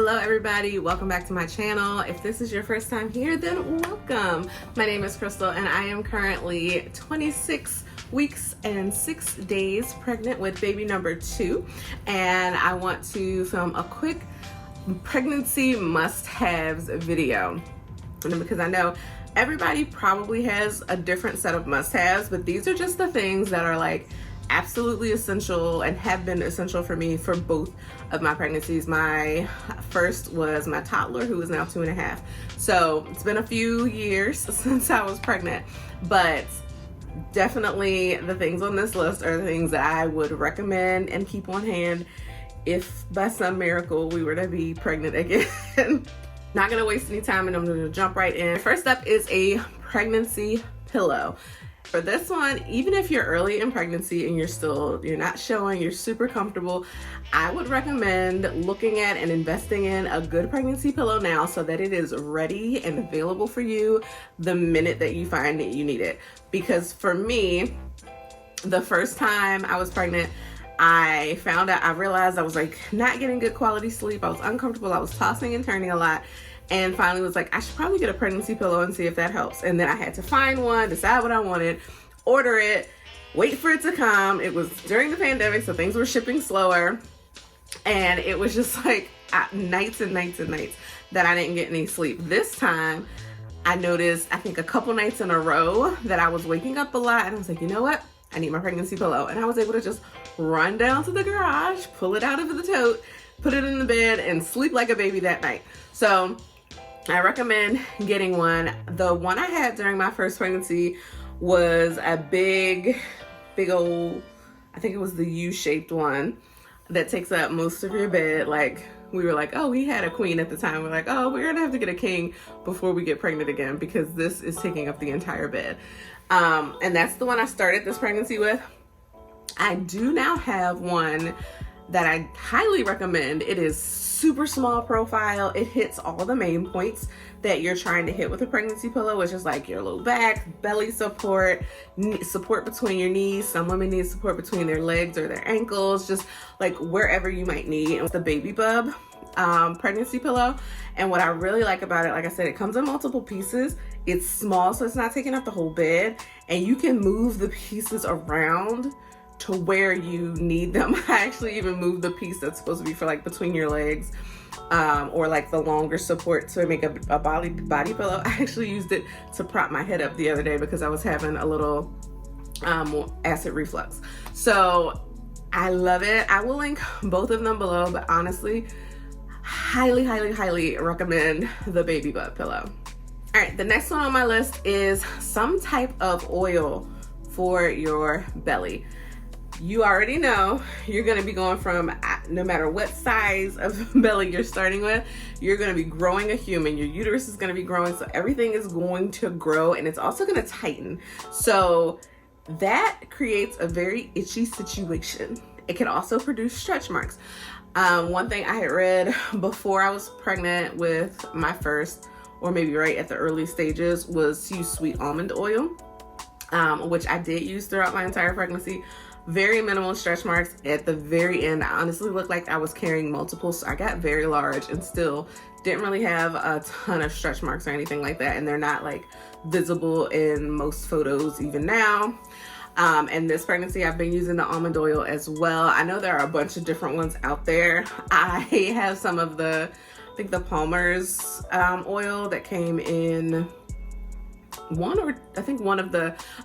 Hello everybody, welcome back to my channel. If this is your first time here, then welcome. My name is Crystal and I am currently 26 weeks and 6 days pregnant with baby number 2, and I want to film a quick pregnancy must-haves video. And because I know everybody probably has a different set of must-haves, but these are just the things that are like absolutely essential and have been essential for me for both of my pregnancies. My first was my toddler, who is now 2.5. So it's been a few years since I was pregnant, but definitely the things on this list are the things that I would recommend and keep on hand if by some miracle we were to be pregnant again. Not gonna waste any time and I'm gonna jump right in. First up is a pregnancy pillow. For this one, even if you're early in pregnancy and you're not showing, you're super comfortable, I would recommend looking at and investing in a good pregnancy pillow now so that it is ready and available for you the minute that you find that you need it. Because for me, the first time I was pregnant, I realized I was like not getting good quality sleep. I was uncomfortable. I was tossing and turning a lot. And finally was like, I should probably get a pregnancy pillow and see if that helps. And then I had to find one, decide what I wanted, order it, wait for it to come. It was during the pandemic, so things were shipping slower. And it was just like nights and nights and nights that I didn't get any sleep. This time, I noticed, I think a couple nights in a row that I was waking up a lot. And I was like, you know what? I need my pregnancy pillow. And I was able to just run down to the garage, pull it out of the tote, put it in the bed, and sleep like a baby that night. So I recommend getting one. The one I had during my first pregnancy was a big old, I think it was the U-shaped one that takes up most of your bed. Like, we were like, oh, we had a queen at the time. We're like, oh, we're gonna have to get a king before we get pregnant again because this is taking up the entire bed. And that's the one I started this pregnancy with. I do now have one that I highly recommend. It is super small profile. It hits all the main points that you're trying to hit with a pregnancy pillow, which is like your low back, belly support, support between your knees. Some women need support between their legs or their ankles, just like wherever you might need. And it's the Baby Bub pregnancy pillow. And what I really like about it, like I said, it comes in multiple pieces. It's small, so it's not taking up the whole bed, and you can move the pieces around to where you need them. I actually even moved the piece that's supposed to be for like between your legs, or like the longer support to make a body pillow. I actually used it to prop my head up the other day because I was having a little acid reflux. So I love it. I will link both of them below, but honestly, highly recommend the Baby Bub pillow. All right, the next one on my list is some type of oil for your belly. You already know you're going to be going from, no matter what size of belly you're starting with, you're going to be growing a human. Your uterus is going to be growing, so everything is going to grow, and it's also going to tighten. So that creates a very itchy situation. It can also produce stretch marks. One thing I had read before I was pregnant with my first, or maybe right at the early stages, was to use sweet almond oil, which I did use throughout my entire pregnancy. Very minimal stretch marks. At the very end, I honestly looked like I was carrying multiple, so I got very large and still didn't really have a ton of stretch marks or anything like that, and they're not like visible in most photos even now. And this pregnancy, I've been using the almond oil as well. I know there are a bunch of different ones out there. I have some of the, I think the Palmer's oil that came in it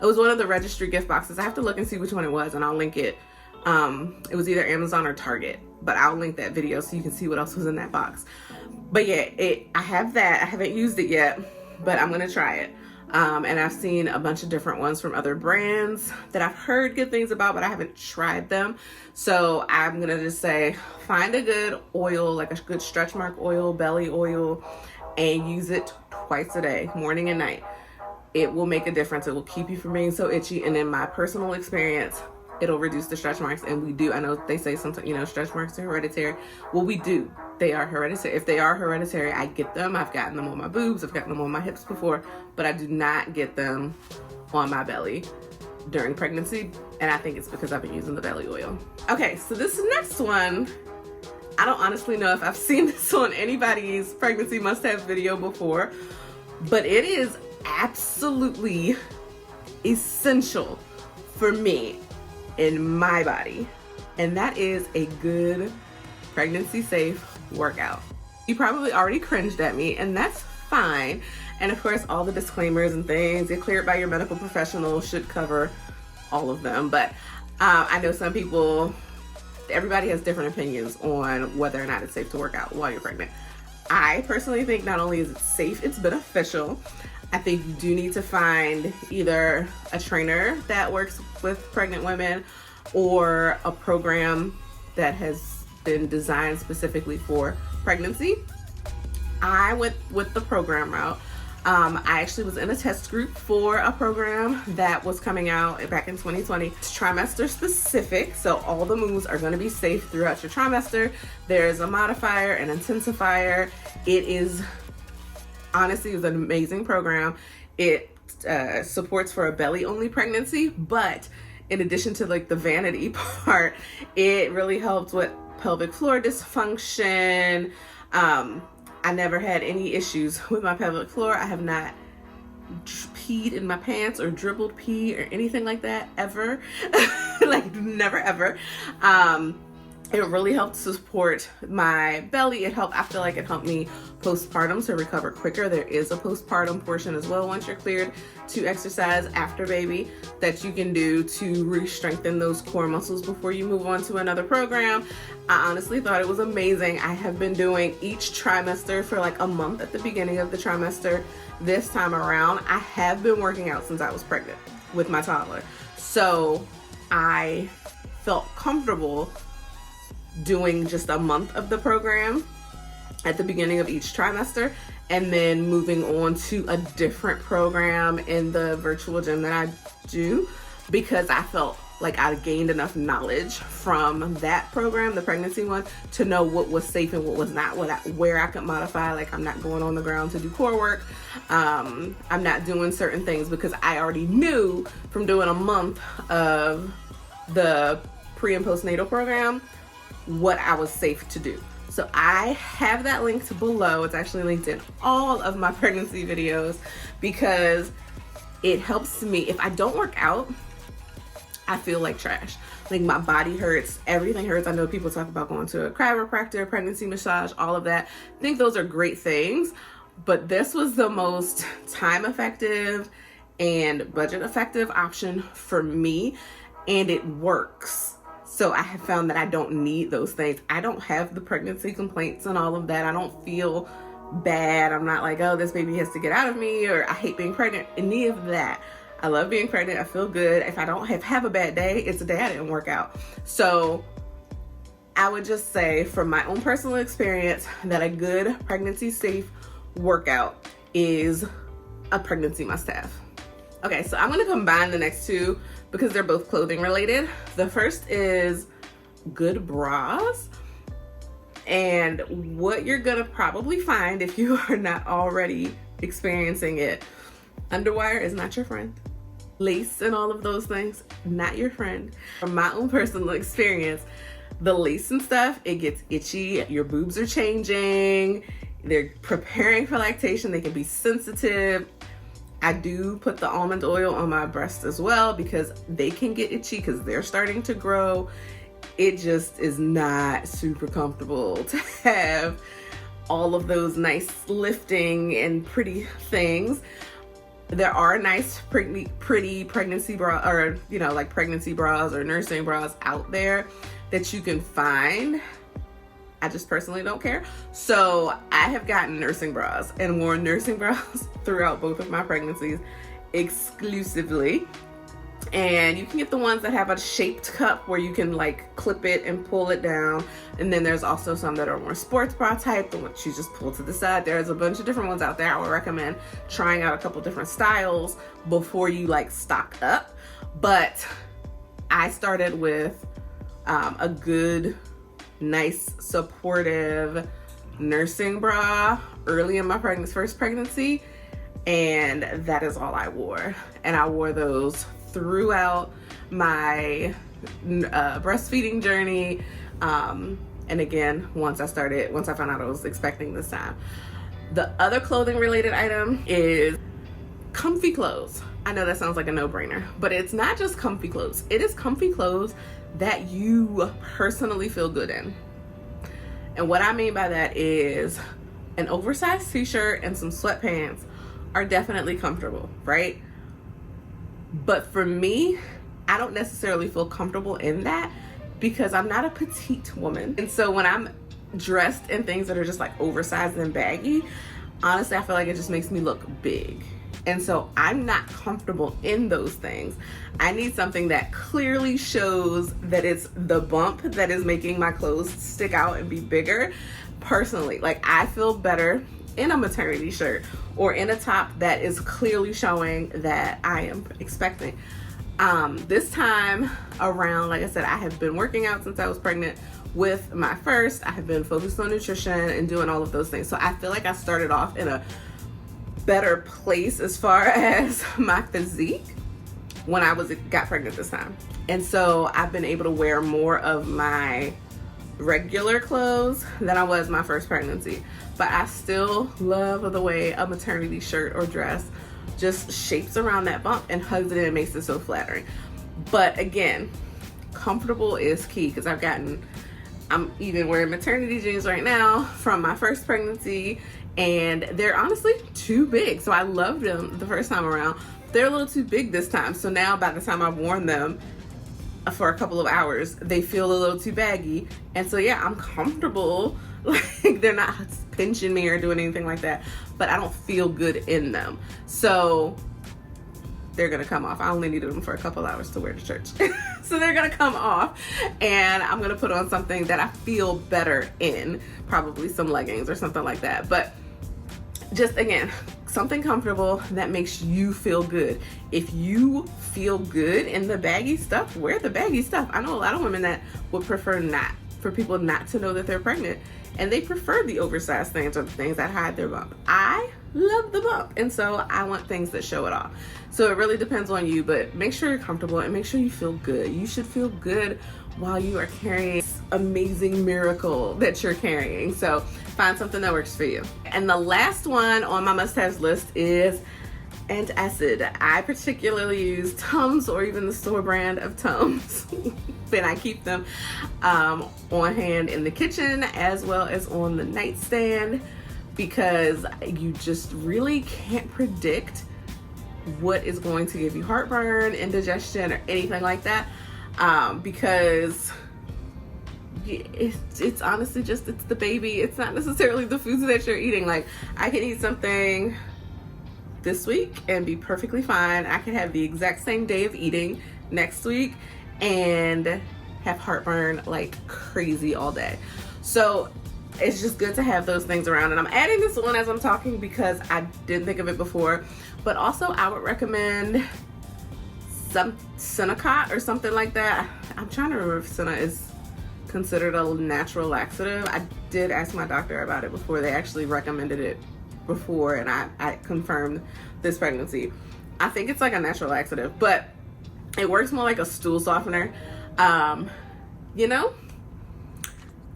was one of the registry gift boxes. I have to look and see which one it was, and I'll link it. It was either Amazon or Target, but I'll link that video so you can see what else was in that box. But yeah, I have that. I haven't used it yet, but I'm gonna try it. And I've seen a bunch of different ones from other brands that I've heard good things about, but I haven't tried them. So I'm gonna just say, find a good oil, like a good stretch mark oil, belly oil, and use it twice a day, morning and night. It will make a difference. It will keep you from being so itchy. And in my personal experience, it'll reduce the stretch marks. And we do, I know they say sometimes, stretch marks are hereditary. Well, we do. They are hereditary. If they are hereditary, I get them. I've gotten them on my boobs. I've gotten them on my hips before, but I do not get them on my belly during pregnancy. And I think it's because I've been using the belly oil. Okay, so this next one I don't honestly know if I've seen this on anybody's pregnancy must-have video before, but it is absolutely essential for me in my body, and that is a good pregnancy safe workout. You probably already cringed at me, and that's fine. And of course, all the disclaimers and things get cleared by your medical professional should cover all of them. But I know some people, everybody has different opinions on whether or not it's safe to work out while you're pregnant. I personally think not only is it safe, it's beneficial. I think you do need to find either a trainer that works with pregnant women or a program that has been designed specifically for pregnancy. I went with the program route. I actually was in a test group for a program that was coming out back in 2020. It's trimester specific, so all the moves are going to be safe throughout your trimester. There's a modifier, an intensifier. It is, honestly, it's an amazing program. It supports for a belly-only pregnancy, but in addition to like the vanity part, it really helped with pelvic floor dysfunction. I never had any issues with my pelvic floor. I have not peed in my pants or dribbled pee or anything like that ever. Like never ever. It really helped support my belly. It feel like it helped me postpartum to recover quicker. There is a postpartum portion as well once you're cleared to exercise after baby that you can do to re-strengthen those core muscles before you move on to another program. I honestly thought it was amazing. I have been doing each trimester for like a month at the beginning of the trimester. This time around, I have been working out since I was pregnant with my toddler. So I felt comfortable doing just a month of the program at the beginning of each trimester and then moving on to a different program in the virtual gym that I do, because I felt like I gained enough knowledge from that program, the pregnancy one, to know what was safe and what was not, where I could modify. Like, I'm not going on the ground to do core work. I'm not doing certain things because I already knew from doing a month of the pre and postnatal program what I was safe to do. So I have that linked below. It's actually linked in all of my pregnancy videos because it helps me. If I don't work out, I feel like trash. Like, my body hurts, everything hurts. I know people talk about going to a chiropractor, pregnancy massage, all of that. I think those are great things, but this was the most time effective and budget effective option for me, and it works. So I have found that I don't need those things. I don't have the pregnancy complaints and all of that. I don't feel bad. I'm not like, oh, this baby has to get out of me, or I hate being pregnant. Any of that. I love being pregnant. I feel good. If I don't have a bad day, it's a day I didn't work out. So I would just say, from my own personal experience, that a good pregnancy safe workout is a pregnancy must-have. Okay, so I'm going to combine the next two because they're both clothing related. The first is good bras. And what you're going to probably find, if you are not already experiencing it, underwire is not your friend. Lace and all of those things, not your friend. From my own personal experience, the lace and stuff, it gets itchy. Your boobs are changing. They're preparing for lactation. They can be sensitive. I do put the almond oil on my breasts as well because they can get itchy because they're starting to grow. It just is not super comfortable to have all of those nice lifting and pretty things. There are nice pretty pregnancy bras, or like pregnancy bras or nursing bras out there that you can find. I just personally don't care. So I have gotten nursing bras and worn nursing bras throughout both of my pregnancies exclusively. And you can get the ones that have a shaped cup where you can like clip it and pull it down. And then there's also some that are more sports bra type, the ones you just pull to the side. There's a bunch of different ones out there. I would recommend trying out a couple different styles before you like stock up. But I started with a good, nice, supportive nursing bra early in my first pregnancy, and that is all I wore. And I wore those throughout my breastfeeding journey, And again, once I found out I was expecting this time. The other clothing related item is comfy clothes. I know that sounds like a no-brainer, but it's not just comfy clothes. It is comfy clothes that you personally feel good in. And what I mean by that is an oversized t-shirt and some sweatpants are definitely comfortable, right? But for me, I don't necessarily feel comfortable in that because I'm not a petite woman. And so when I'm dressed in things that are just like oversized and baggy, honestly, I feel like it just makes me look big. And so I'm not comfortable in those things. I need something that clearly shows that it's the bump that is making my clothes stick out and be bigger. Personally, like, I feel better in a maternity shirt or in a top that is clearly showing that I am expecting. This time around, like I said, I have been working out since I was pregnant with my first. I have been focused on nutrition and doing all of those things. So I feel like I started off in a better place as far as my physique when I got pregnant this time. And so I've been able to wear more of my regular clothes than I was my first pregnancy. But I still love the way a maternity shirt or dress just shapes around that bump and hugs it in and makes it so flattering. But again, comfortable is key, because I'm even wearing maternity jeans right now from my first pregnancy, and they're honestly too big. So I loved them the first time around. They're a little too big this time. So now by the time I've worn them for a couple of hours, they feel a little too baggy. And so yeah, I'm comfortable. Like, they're not pinching me or doing anything like that, but I don't feel good in them. So they're gonna come off. I only needed them for a couple hours to wear to church. So they're gonna come off, and I'm gonna put on something that I feel better in, probably some leggings or something like that. But just, again, something comfortable that makes you feel good. If you feel good in the baggy stuff, wear the baggy stuff. I know a lot of women that would prefer for people not to know that they're pregnant, and they prefer the oversized things or the things that hide their bump. I love the bump, and so I want things that show it off. So it really depends on you, but make sure you're comfortable and make sure you feel good. You should feel good while you are carrying this amazing miracle that you're carrying. So find something that works for you. And the last one on my must-haves list is antacid. I particularly use Tums, or even the store brand of Tums. And I keep them on hand in the kitchen as well as on the nightstand, because you just really can't predict what is going to give you heartburn, indigestion, or anything like that, because it's honestly just, it's the baby. It's not necessarily the foods that you're eating. Like, I can eat something this week and be perfectly fine. I can have the exact same day of eating next week and have heartburn like crazy all day. So it's just good to have those things around. And I'm adding this one as I'm talking because I didn't think of it before. But also, I would recommend some Senecot or something like that. I'm trying to remember if Senna is considered a natural laxative. I did ask my doctor about it before. They actually recommended it before, and I confirmed this pregnancy. I think it's like a natural laxative, but it works more like a stool softener. You know,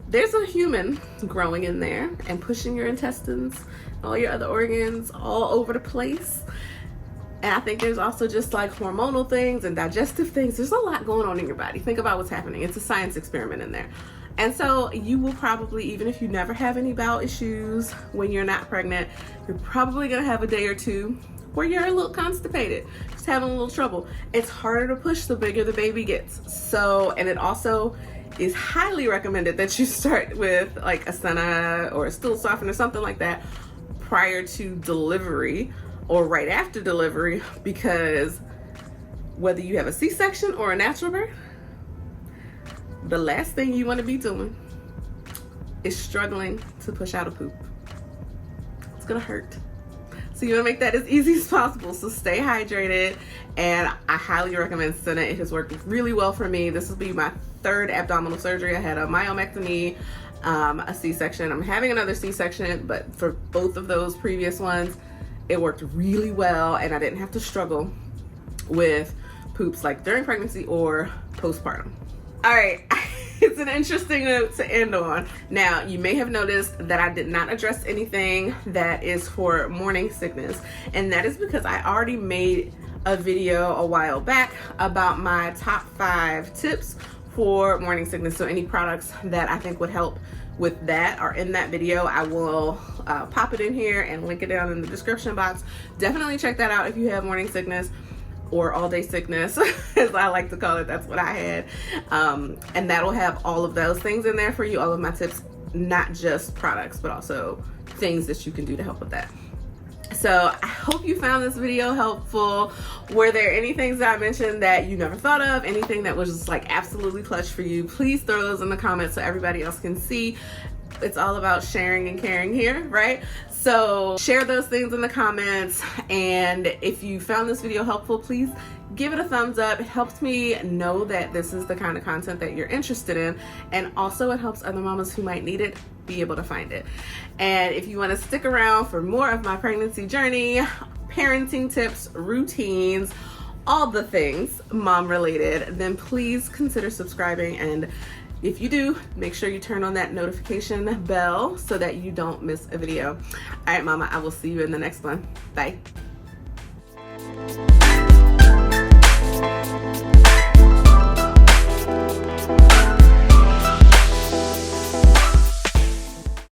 there's a human growing in there and pushing your intestines, all your other organs all over the place. And I think there's also just like hormonal things and digestive things. There's a lot going on in your body. Think about what's happening. It's a science experiment in there. And so you will probably, even if you never have any bowel issues when you're not pregnant, you're probably gonna have a day or two where you're a little constipated, just having a little trouble. It's harder to push the bigger the baby gets. So, and it also is highly recommended that you start with like a Senna or a stool softener or something like that prior to delivery or right after delivery, because whether you have a C-section or a natural birth, the last thing you want to be doing is struggling to push out a poop. It's gonna hurt. So you want to make that as easy as possible. So stay hydrated, and I highly recommend Senna. It has worked really well for me. This will be my third abdominal surgery. I had a myomectomy, a C-section. I'm having another C-section, but for both of those previous ones, it worked really well, and I didn't have to struggle with poops like during pregnancy or postpartum. All right, it's an interesting note to end on. Now, you may have noticed that I did not address anything that is for morning sickness, and that is because I already made a video a while back about my top 5 tips for morning sickness. So any products that I think would help with that are in that video. I will pop it in here and link it down in the description box. Definitely check that out if you have morning sickness or all day sickness, as I like to call it. That's what I had. And that'll have all of those things in there for you, all of my tips, not just products, but also things that you can do to help with that. So I hope you found this video helpful. Were there any things that I mentioned that you never thought of, anything that was just like absolutely clutch for you? Please throw those in the comments so everybody else can see. It's all about sharing and caring here, right? So share those things in the comments, and if you found this video helpful, please give it a thumbs up. It helps me know that this is the kind of content that you're interested in, and also it helps other mamas who might need it be able to find it. And if you want to stick around for more of my pregnancy journey, parenting tips, routines, all the things mom related, then please consider subscribing. And if you do, make sure you turn on that notification bell so that you don't miss a video. All right, mama, I will see you in the next one. Bye.